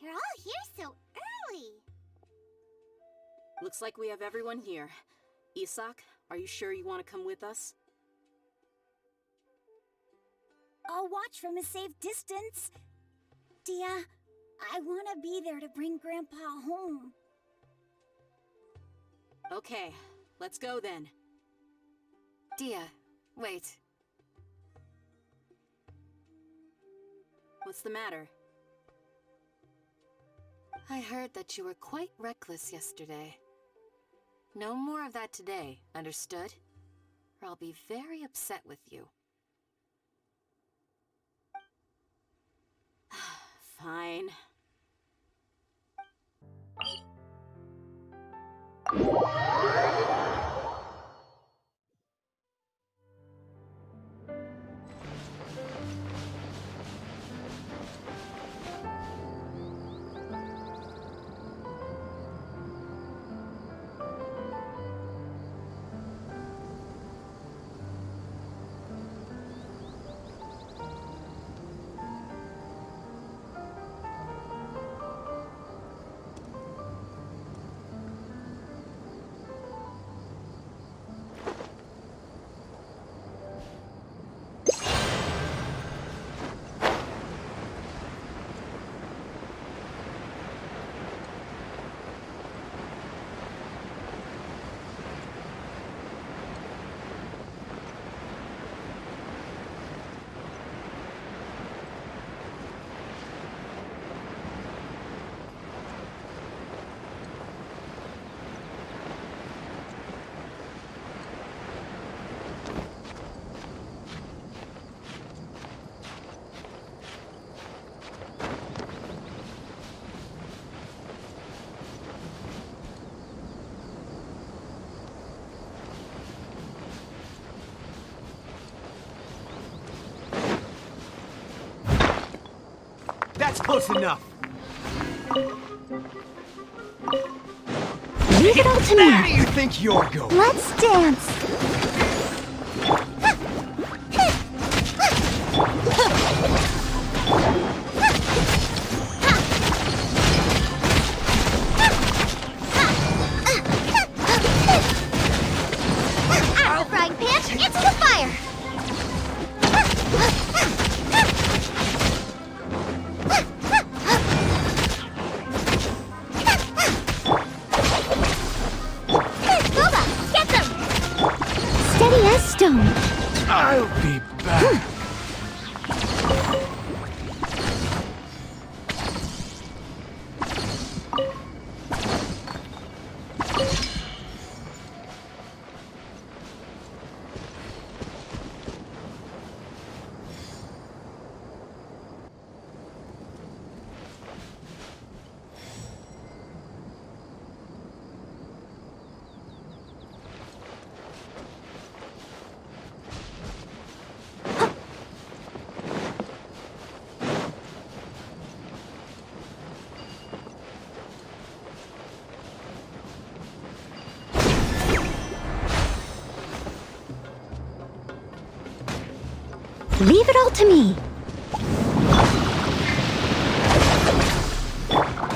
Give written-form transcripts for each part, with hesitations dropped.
You're all here so early. Looks like we have everyone here. Isak, are you sure you want to come with us? I'll watch from a safe distance. Dia, I want to be there to bring Grandpa home. Okay, let's go then. Dia, wait. What's the matter? I heard that you were quite reckless yesterday. No more of that today, understood? Or I'll be very upset with you. Fine. That's close enough. Leave it all to Where do me. you think you're going? Let's dance. Out of the frying pan, into the fire! Boba, get them! Steady as stone. I'll be back. Leave it all to me.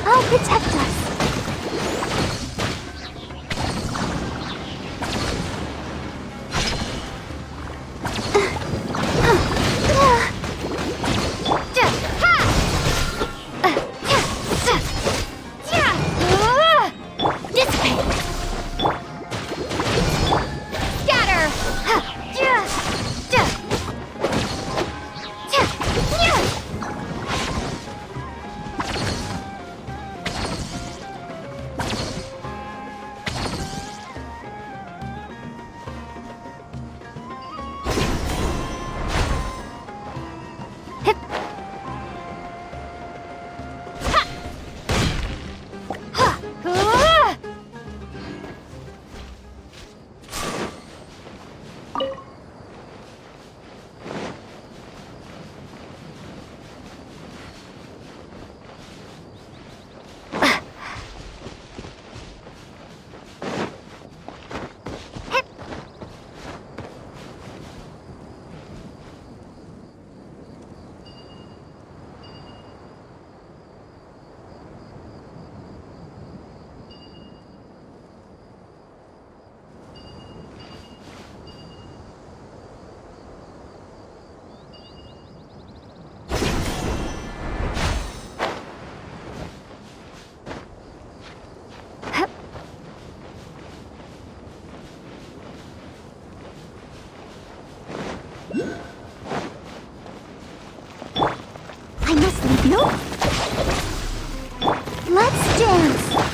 I'll protect us. dance!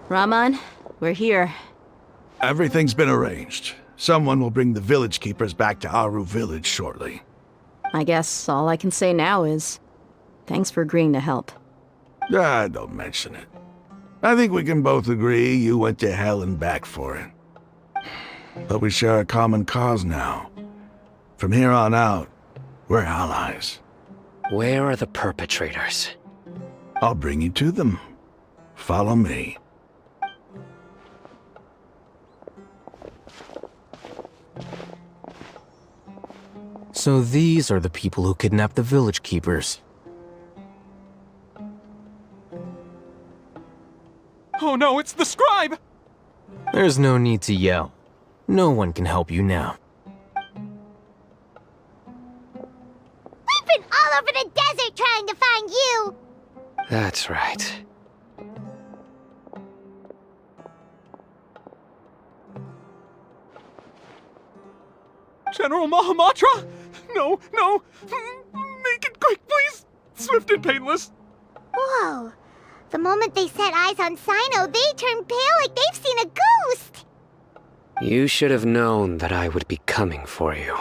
Raman, we're here. Everything's been arranged. Someone will bring the village keepers back to Aru village shortly. I guess all I can say now is, thanks for agreeing to help. Don't mention it. I think we can both agree you went to hell and back for it. But we share a common cause now. From here on out, we're allies. Where are the perpetrators? I'll bring you to them. Follow me. So these are the people who kidnapped the village keepers. Oh no, it's the scribe! There's no need to yell. No one can help you now. We've been all over the desert trying to find you! That's right. General Mahamatra? No, no! Make it quick, please! Swift and painless! Whoa. The moment they set eyes on Sino, they turn pale like they've seen a ghost! You should have known that I would be coming for you.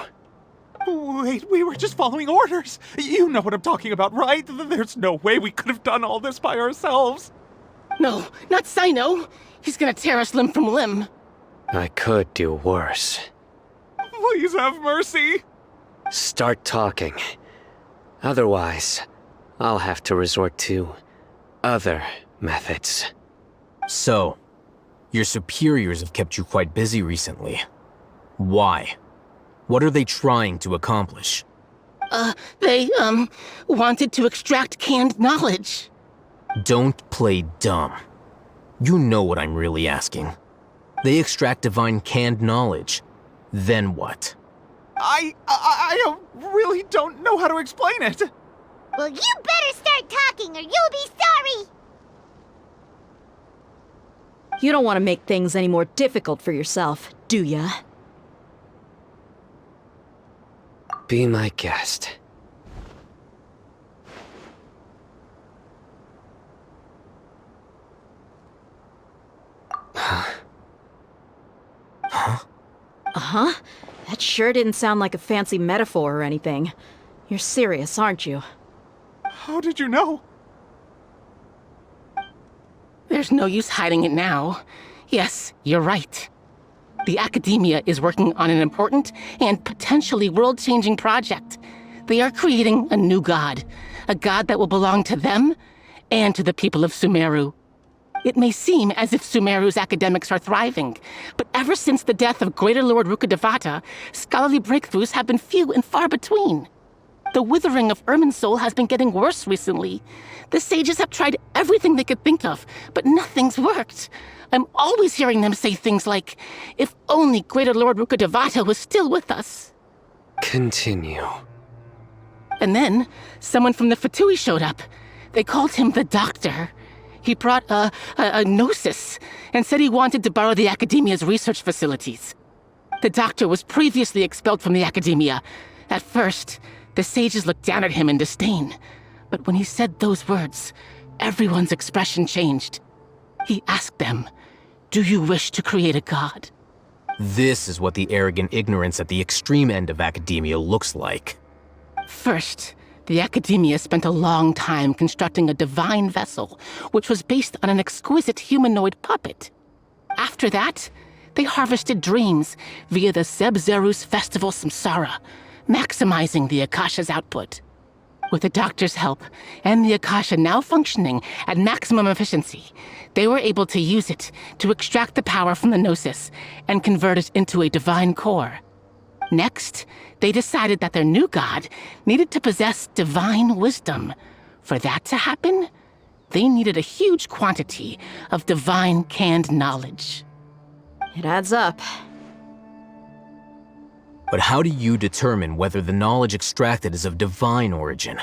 Wait, we were just following orders! You know what I'm talking about, right? There's no way we could have done all this by ourselves! No, not Sino! He's gonna tear us limb from limb! I could do worse. Please have mercy! Start talking. Otherwise, I'll have to resort to other methods. So, your superiors have kept you quite busy recently. Why? What are they trying to accomplish? They wanted to extract canned knowledge. Don't play dumb. You know what I'm really asking. They extract divine canned knowledge. Then what? I really don't know how to explain it! Well, you better start talking or you'll be sorry! You don't want to make things any more difficult for yourself, do ya? Be my guest. Uh-huh. That sure didn't sound like a fancy metaphor or anything. You're serious, aren't you? How did you know? There's no use hiding it now. Yes, you're right. The Academia is working on an important and potentially world-changing project. They are creating a new god. A god that will belong to them and to the people of Sumeru. It may seem as if Sumeru's academics are thriving, but ever since the death of Greater Lord Rukkhadevata, scholarly breakthroughs have been few and far between. The withering of Irminsul has been getting worse recently. The sages have tried everything they could think of, but nothing's worked. I'm always hearing them say things like, if only Greater Lord Rukkhadevata was still with us. Continue. And then, someone from the Fatui showed up. They called him the Doctor. He brought a gnosis and said he wanted to borrow the Academia's research facilities. The Doctor was previously expelled from the Academia. At first, the sages looked down at him in disdain. But when he said those words, everyone's expression changed. He asked them, "Do you wish to create a god?" This is what the arrogant ignorance at the extreme end of academia looks like. First, the Academia spent a long time constructing a divine vessel, which was based on an exquisite humanoid puppet. After that, they harvested dreams via the Zeb-Zerus Festival Samsara, maximizing the Akasha's output. With the Doctor's help, and the Akasha now functioning at maximum efficiency, they were able to use it to extract the power from the Gnosis and convert it into a divine core. Next, they decided that their new god needed to possess divine wisdom. For that to happen, they needed a huge quantity of divine canned knowledge. It adds up. But how do you determine whether the knowledge extracted is of divine origin?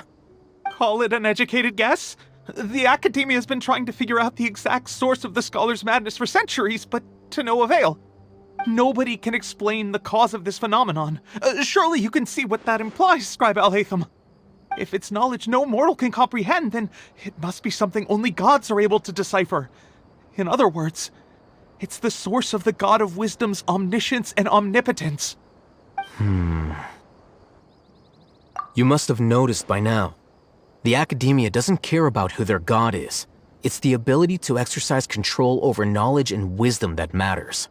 Call it an educated guess? The Academia has been trying to figure out the exact source of the scholar's madness for centuries, but to no avail. Nobody can explain the cause of this phenomenon. Surely you can see what that implies, Scribe Al-Haytham. If it's knowledge no mortal can comprehend, then it must be something only gods are able to decipher. In other words, it's the source of the God of Wisdom's omniscience and omnipotence. You must have noticed by now. The Academia doesn't care about who their god is. It's the ability to exercise control over knowledge and wisdom that matters.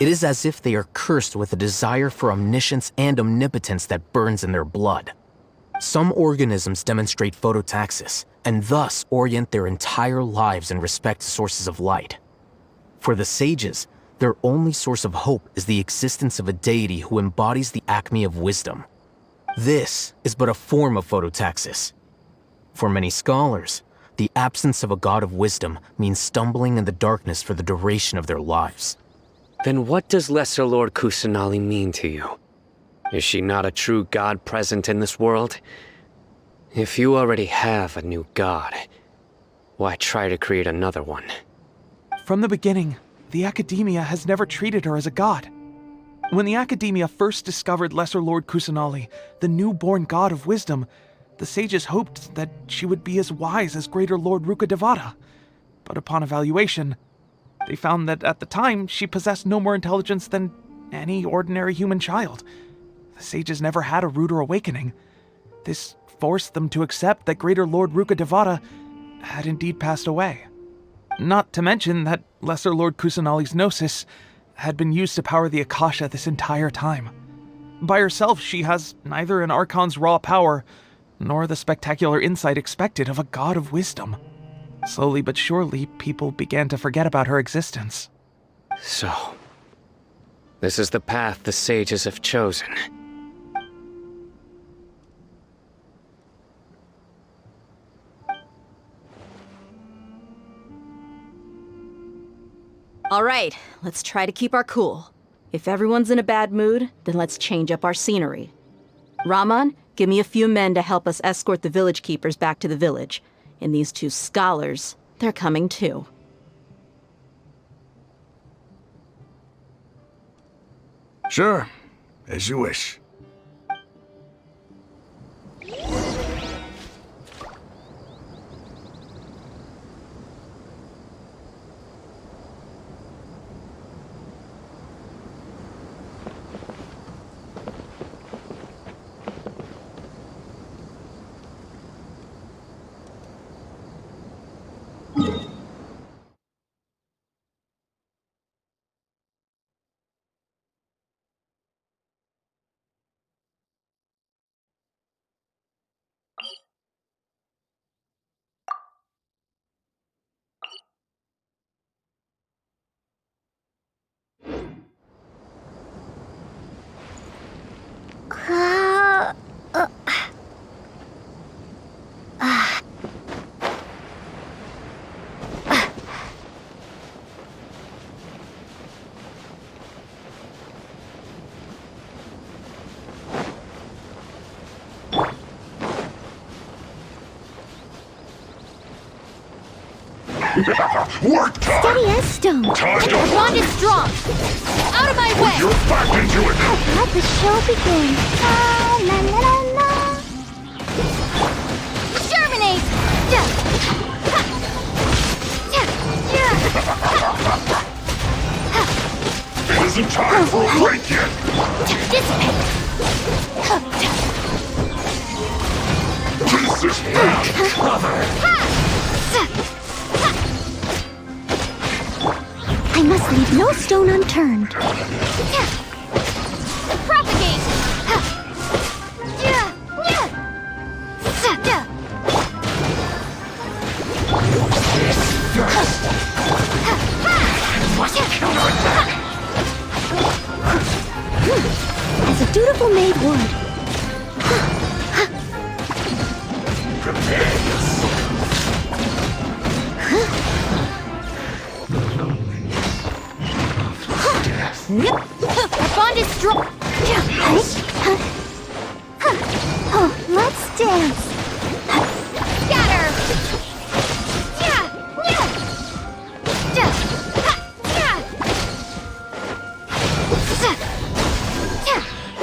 It is as if they are cursed with a desire for omniscience and omnipotence that burns in their blood. Some organisms demonstrate phototaxis, and thus orient their entire lives in respect to sources of light. For the sages, their only source of hope is the existence of a deity who embodies the acme of wisdom. This is but a form of phototaxis. For many scholars, the absence of a god of wisdom means stumbling in the darkness for the duration of their lives. Then what does Lesser Lord Kusanali mean to you? Is she not a true god present in this world? If you already have a new god, why try to create another one? From the beginning, the Academia has never treated her as a god. When the Academia first discovered Lesser Lord Kusanali, the newborn god of wisdom, the sages hoped that she would be as wise as Greater Lord Rukkhadevata. But upon evaluation, they found that at the time she possessed no more intelligence than any ordinary human child. The sages never had a ruder awakening. This forced them to accept that Greater Lord Rukkhadevata had indeed passed away. Not to mention that Lesser Lord Kusanali's gnosis had been used to power the Akasha this entire time. By herself, she has neither an Archon's raw power, nor the spectacular insight expected of a god of wisdom. Slowly but surely, people began to forget about her existence. So, this is the path the sages have chosen. All right, let's try to keep our cool. If everyone's in a bad mood, then let's change up our scenery. Rahman, give me a few men to help us escort the village keepers back to the village. And these two scholars, they're coming too. Sure, as you wish. Work time! Steady as stone. Time to The bond is strong. Out of my way. You're back into it! Let the show begin. La la la la la. Germinate. Yeah. Ha. Yeah. Yeah. It isn't time for a break yet! Dissipate. This is not cover! I must leave no stone unturned. Propagate. As a dutiful maid would. Our bond is strong. Oh, let's dance. Scatter.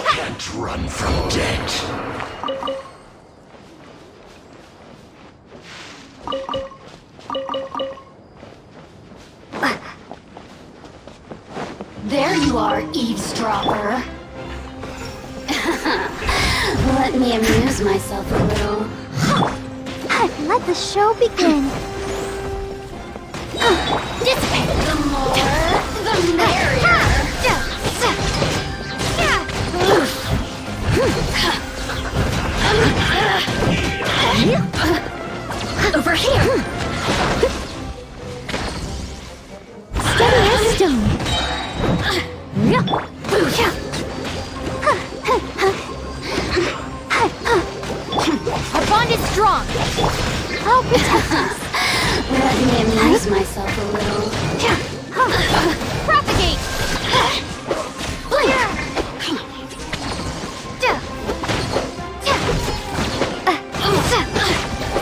Can't run from death! There you are, eavesdropper. Let me amuse myself a little. Let the show begin. Dissipate. The more, the merrier. Over here. Steady as stone. Our bond is strong. I'll protect us. Let me amuse myself a little. Propagate.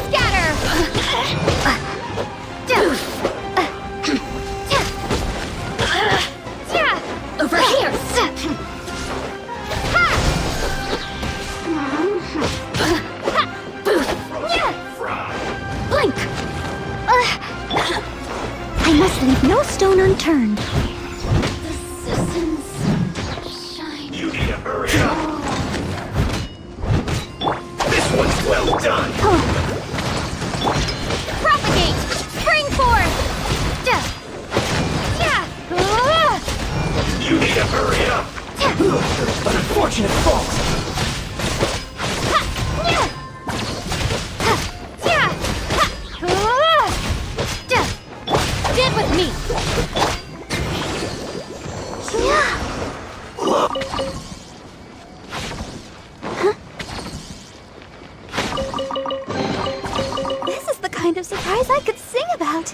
Scatter. Over here. Blink. I must leave no stone unturned. The citizens shine. You need to hurry up! This one's well done! Propagate. Spring forth. You need to hurry up! An unfortunate fault. Get with me. This is the kind of surprise I could sing about.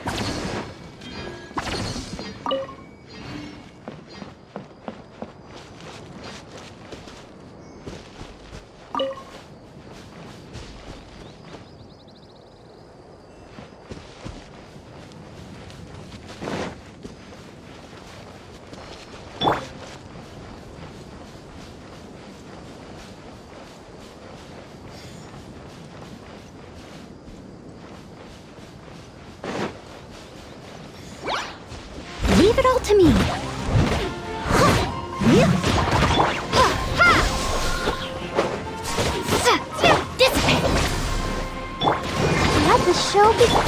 Leave it all to me. Dissipate. Let the show begin.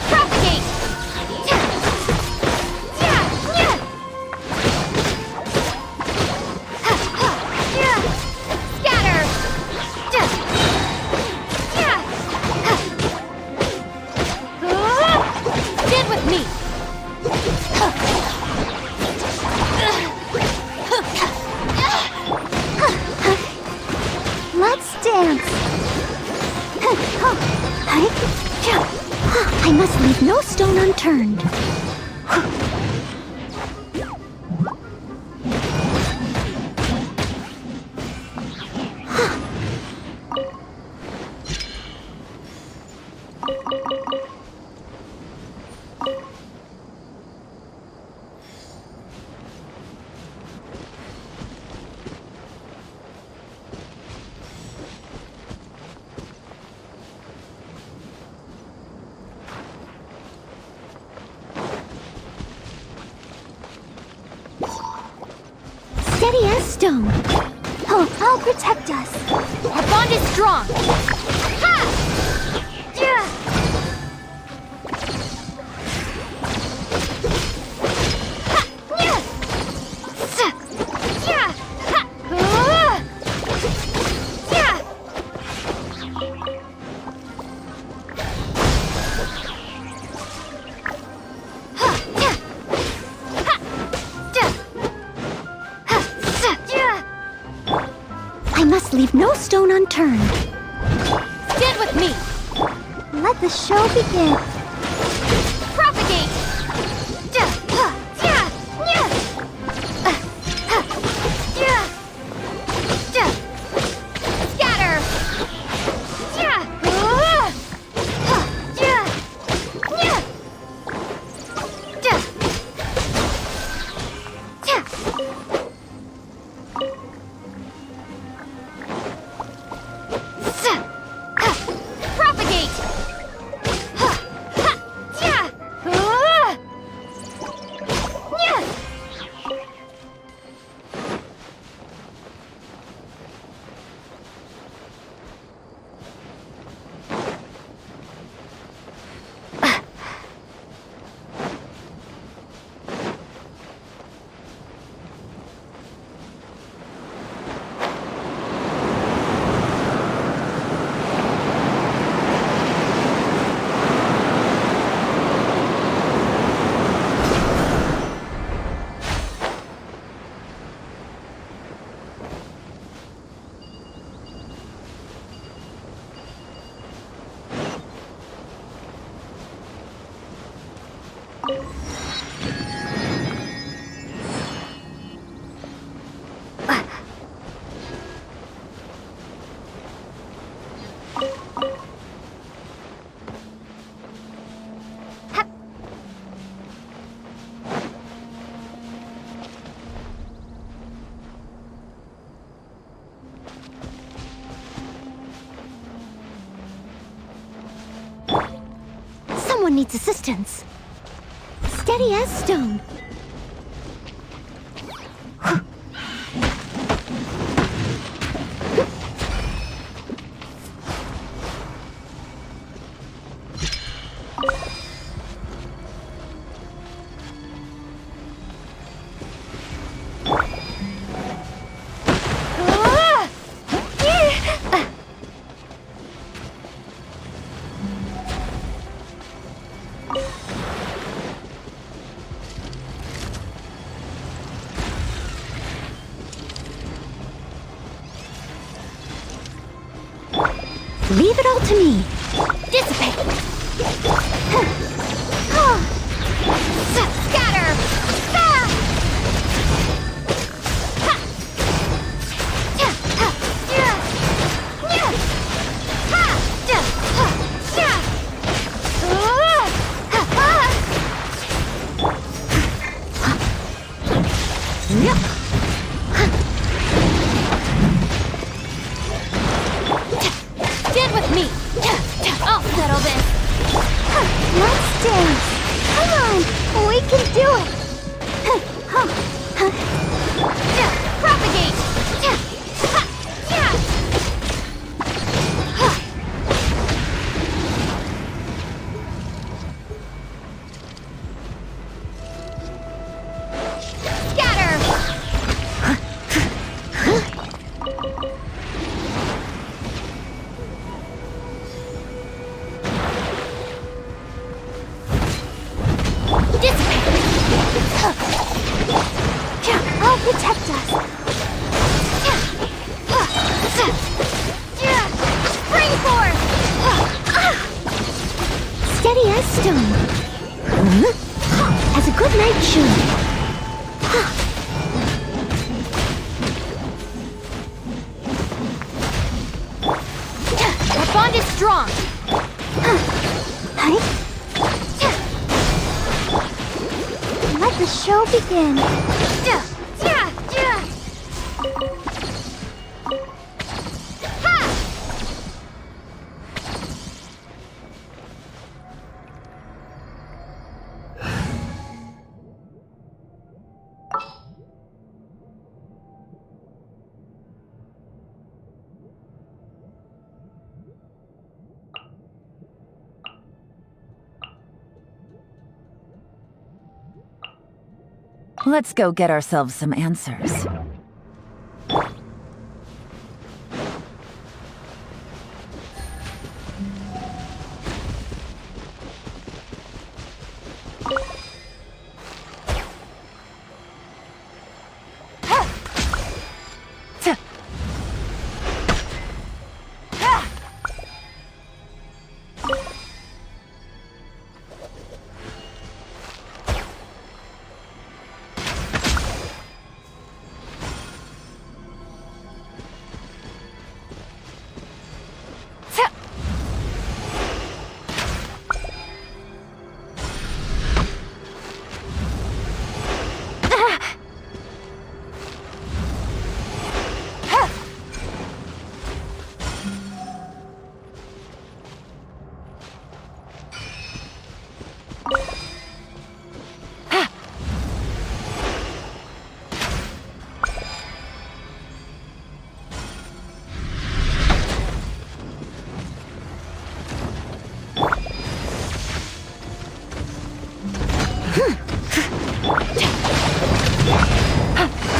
Propagate. Scatter. Get with me. Let's dance. I must leave no stone unturned. Steady as stone. Oh, I'll protect us. Our bond is strong. Ha! Yeah. I must leave no stone unturned. Stand with me. Let the show begin. Propagate. Scatter. Propagate. Someone needs assistance. Steady as stone. Leave it all to me. Dissipate. Scatter. Stand with me. I'll settle this. Let's dance. Come on, we can do it. Propagate. Scatter. I'll protect us. Spring force. Steady as stone. As a good knight should. Our bond is strong. Let the show begin. Let's go get ourselves some answers.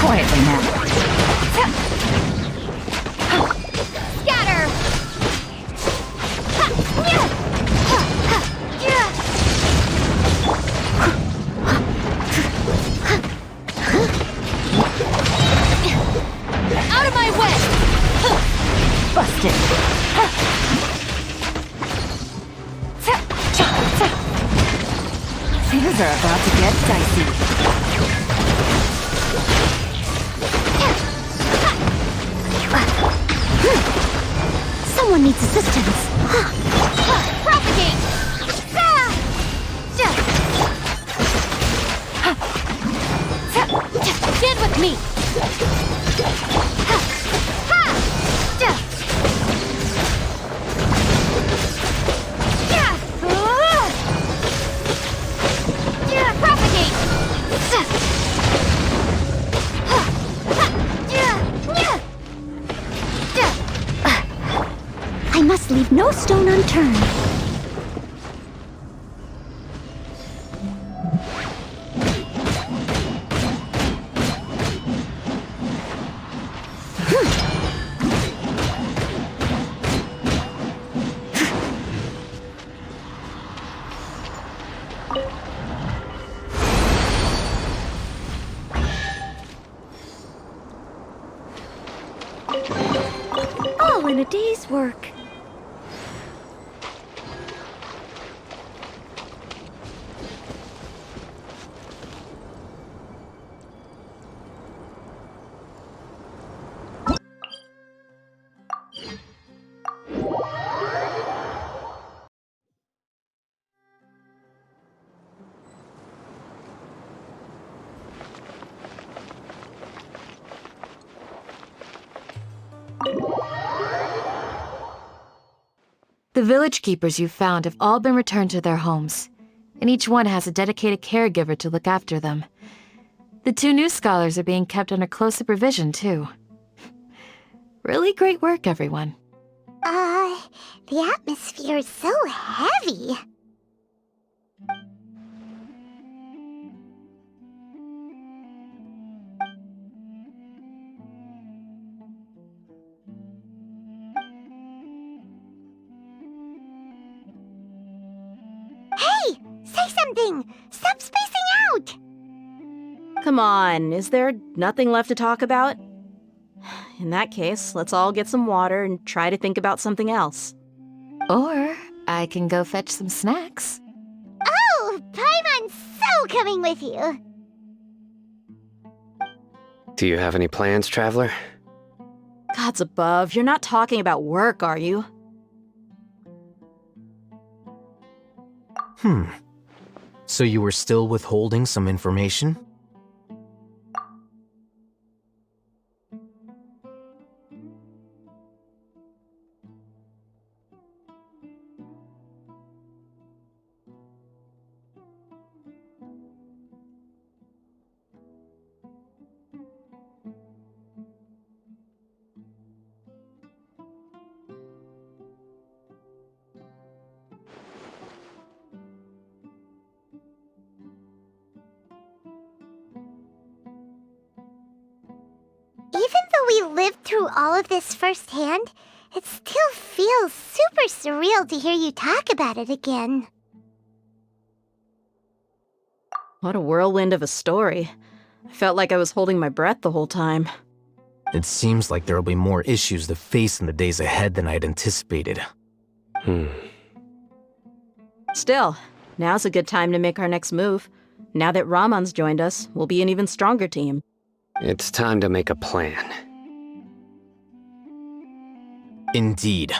Quietly now. Scatter! Out of my way! Busted. Things are about to get dicey. Someone needs assistance. Propagate! Stand with me! Propagate! I must leave no stone unturned. All in a day's work. The village keepers you found have all been returned to their homes, and each one has a dedicated caregiver to look after them. The 2 new scholars are being kept under close supervision, too. Really great work, everyone. The atmosphere is so heavy. Hey! Say something! Stop spacing out! Come on, is there nothing left to talk about? In that case, let's all get some water and try to think about something else. Or I can go fetch some snacks. Oh! Paimon's so coming with you! Do you have any plans, Traveler? Gods above, you're not talking about work, are you? So you were still withholding some information? we lived through all of this firsthand, it still feels super surreal to hear you talk about it again. What a whirlwind of a story. I felt like I was holding my breath the whole time. It seems like there will be more issues to face in the days ahead than I had anticipated. Still, now's a good time to make our next move. Now that Ramon's joined us, we'll be an even stronger team. It's time to make a plan. Indeed.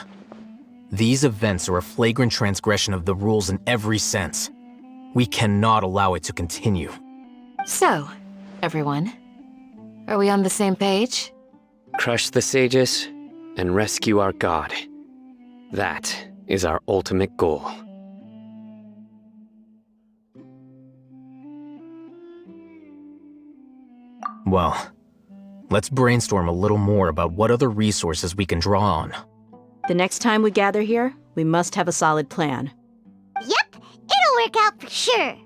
These events are a flagrant transgression of the rules in every sense. We cannot allow it to continue. So, everyone, are we on the same page? Crush the sages and rescue our god. That is our ultimate goal. Well, let's brainstorm a little more about what other resources we can draw on. The next time we gather here, we must have a solid plan. Yep, it'll work out for sure.